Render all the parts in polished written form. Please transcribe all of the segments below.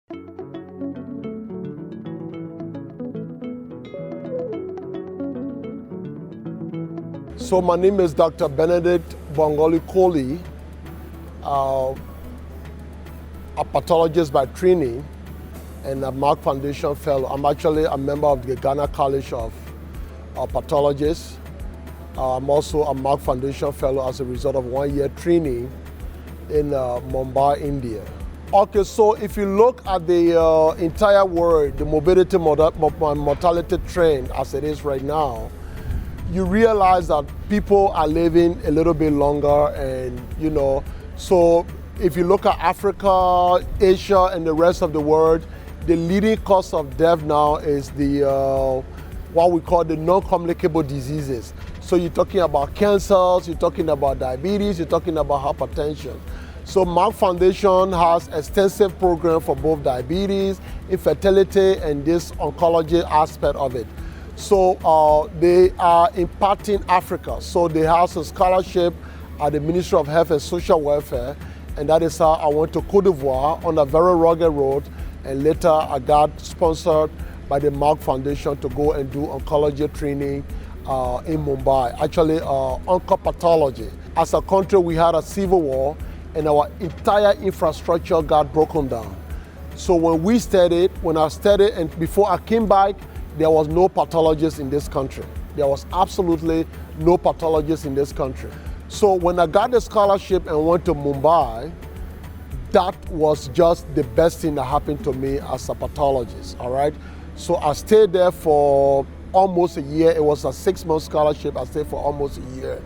So my name is Dr. BENEDICT BONGOLIE KOLEE, a pathologist by training and a Merck Foundation fellow. I'm actually a member of the Ghana College of Pathologists. I'm also a Merck Foundation fellow as a result of 1 year training in Mumbai, India. Okay, so if you look at the entire world, the morbidity mortality trend as it is right now, you realize that people are living a little bit longer, and so if you look at Africa, Asia, and the rest of the world, the leading cause of death now is the what we call the non-communicable diseases. So you're talking about cancers, you're talking about diabetes, you're talking about hypertension. So Merck Foundation has extensive program for both diabetes, infertility, and this oncology aspect of it. So they are impacting Africa. So they have a scholarship at the Ministry of Health and Social Welfare, and that is how I went to Cote d'Ivoire on a very rugged road, and later I got sponsored by the Merck Foundation to go and do oncology training in Mumbai, actually Pathology. As a country, we had a civil war, and our entire infrastructure got broken down. So when I studied, and before I came back, there was no pathologist in this country. There was absolutely no pathologist in this country. So when I got the scholarship and went to Mumbai, that was just the best thing that happened to me as a pathologist, all right? So I stayed there for almost a year. It was a 6-month scholarship. I stayed for almost a year.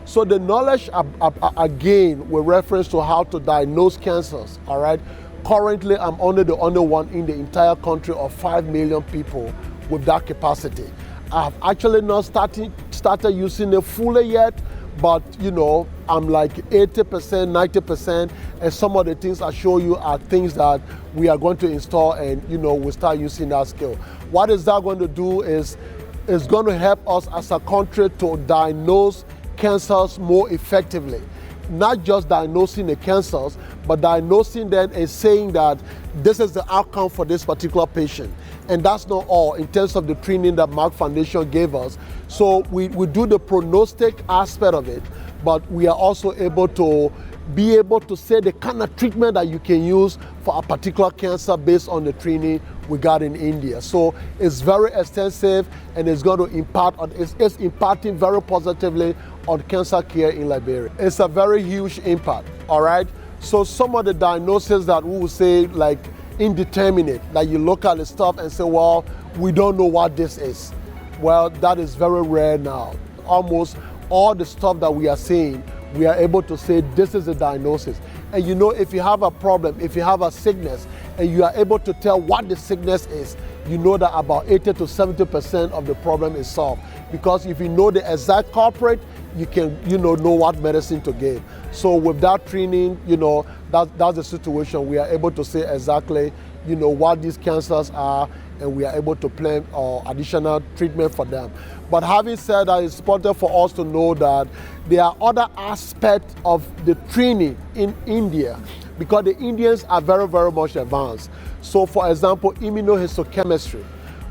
So the knowledge I gained with reference to how to diagnose cancers, all right? Currently, I'm only the only one in the entire country of 5 million people with that capacity. I have actually not started using it fully yet, but I'm like 80%, 90%, and some of the things I show you are things that we are going to install, and we'll start using that skill. What is that going to do is it's going to help us as a country to diagnose cancers more effectively. Not just diagnosing the cancers, but diagnosing them and saying that this is the outcome for this particular patient. And that's not all in terms of the training that Merck Foundation gave us. So we do the prognostic aspect of it, but we are also able to say the kind of treatment that you can use for a particular cancer based on the training we got in India. So it's very extensive, and it's going to impact it's impacting very positively on cancer care in Liberia. It's a very huge impact, all right? So some of the diagnoses that we would say like indeterminate, that you look at the stuff and say, well, we don't know what this is. Well, that is very rare now. Almost all the stuff that we are seeing, we are able to say this is a diagnosis. And if you have a problem, if you have a sickness, and you are able to tell what the sickness is, you know that about 80 to 70% of the problem is solved. Because if you know the exact culprit, you can know what medicine to give. So with that training, that's the situation. We are able to say exactly what these cancers are, and we are able to plan additional treatment for them. But having said that, it's important for us to know that there are other aspects of the training in India, because the Indians are very, very much advanced. So for example, immunohistochemistry,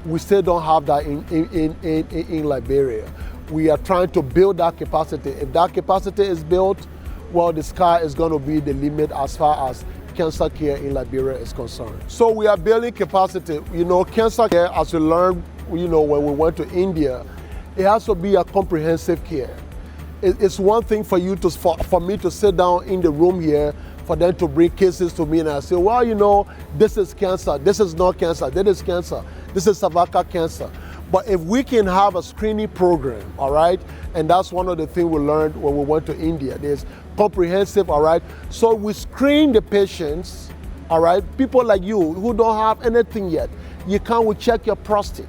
we still don't have that in Liberia. We are trying to build that capacity. If that capacity is built, well, the sky is going to be the limit as far as cancer care in Liberia is concerned. So we are building capacity. Cancer care, as we learned, when we went to India, it has to be a comprehensive care. It's one thing for me to sit down in the room here, for them to bring cases to me, and I say, well, this is cancer, this is not cancer, this is cancer, this is cervical cancer. But if we can have a screening program, all right, and that's one of the things we learned when we went to India. There's comprehensive, all right. So we screen the patients, all right, people like you who don't have anything yet. We check your prostate,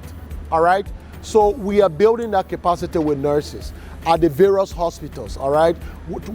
all right. So we are building that capacity with nurses at the various hospitals, all right,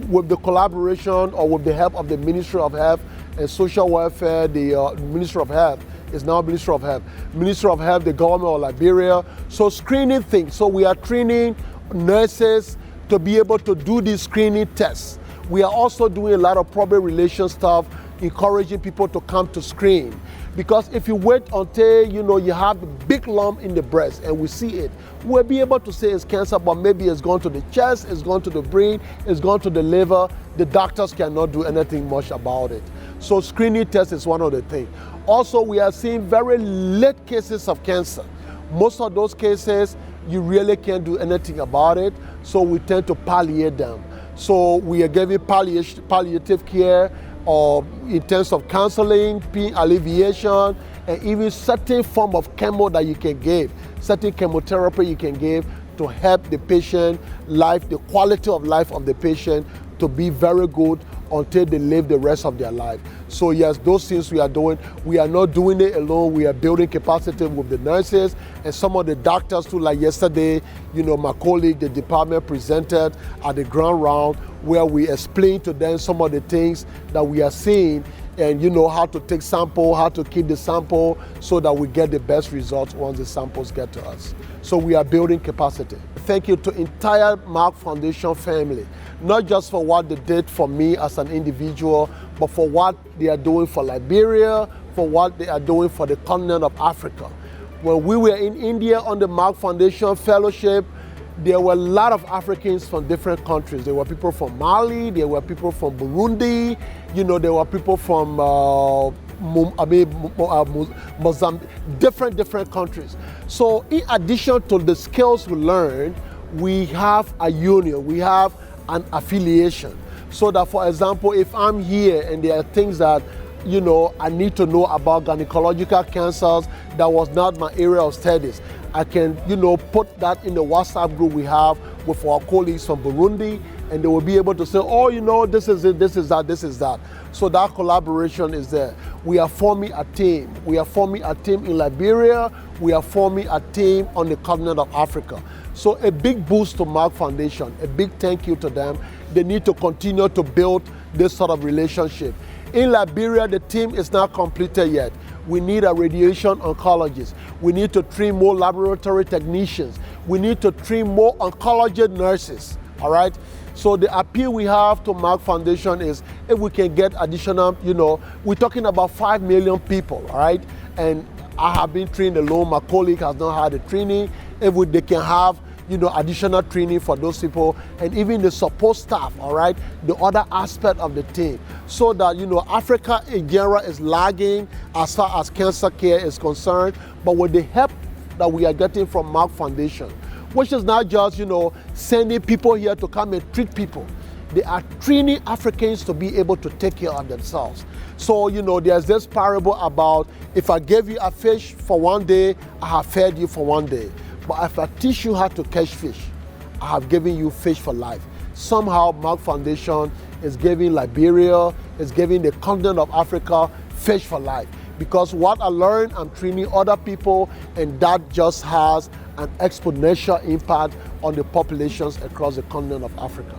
with the collaboration or with the help of the Ministry of Health and Social Welfare. The Ministry of Health is now Ministry of Health. Ministry of Health, the government of Liberia. So screening things. So we are training nurses to be able to do these screening tests. We are also doing a lot of public relations stuff encouraging people to come to screen. Because if you wait until you have a big lump in the breast and we see it, we'll be able to say it's cancer, but maybe it's gone to the chest, it's gone to the brain, it's gone to the liver. The doctors cannot do anything much about it. So screening test is one of the things. Also, we are seeing very late cases of cancer. Most of those cases, you really can't do anything about it, so we tend to palliate them. So we are giving palliative care, or in terms of counseling, pain alleviation, and even certain form of chemo that you can give, certain chemotherapy you can give to help the patient life, the quality of life of the patient to be very good until they live the rest of their life. So yes, those things we are doing. We are not doing it alone. We are building capacity with the nurses and some of the doctors too. Like yesterday, my colleague, the department presented at the ground round where we explained to them some of the things that we are seeing and how to take sample, how to keep the sample so that we get the best results once the samples get to us. So we are building capacity. Thank you to entire Merck Foundation family, not just for what they did for me as an individual, but for what they are doing for Liberia, for what they are doing for the continent of Africa. When we were in India on the Merck Foundation Fellowship, there were a lot of Africans from different countries. There were people from Mali, there were people from Burundi, there were people from Mozambique, different countries. So in addition to the skills we learned, we have a union, we have an affiliation. So that, for example, if I'm here and there are things that I need to know about gynecological cancers that was not my area of studies, I can, put that in the WhatsApp group we have with our colleagues from Burundi, and they will be able to say, oh, this is it, this is that, this is that. So that collaboration is there. We are forming a team. We are forming a team in Liberia. We are forming a team on the continent of Africa. So a big boost to Merck Foundation, a big thank you to them. They need to continue to build this sort of relationship. In Liberia, the team is not completed yet. We need a radiation oncologist. We need to train more laboratory technicians. We need to train more oncology nurses, all right? So the appeal we have to Merck Foundation is if we can get additional, we're talking about 5 million people, all right? And I have been trained alone. My colleague has not had the training. If they can have, additional training for those people and even the support staff, all right? The other aspect of the team. So that, Africa in general is lagging as far as cancer care is concerned, but with the help that we are getting from Merck Foundation, which is not just, sending people here to come and treat people. They are training Africans to be able to take care of themselves. So, there's this parable about if I gave you a fish for one day, I have fed you for one day. But if I teach you how to catch fish, I have given you fish for life. Somehow, Merck Foundation is giving Liberia, is giving the continent of Africa fish for life. Because what I learned, I'm training other people, and that just has an exponential impact on the populations across the continent of Africa.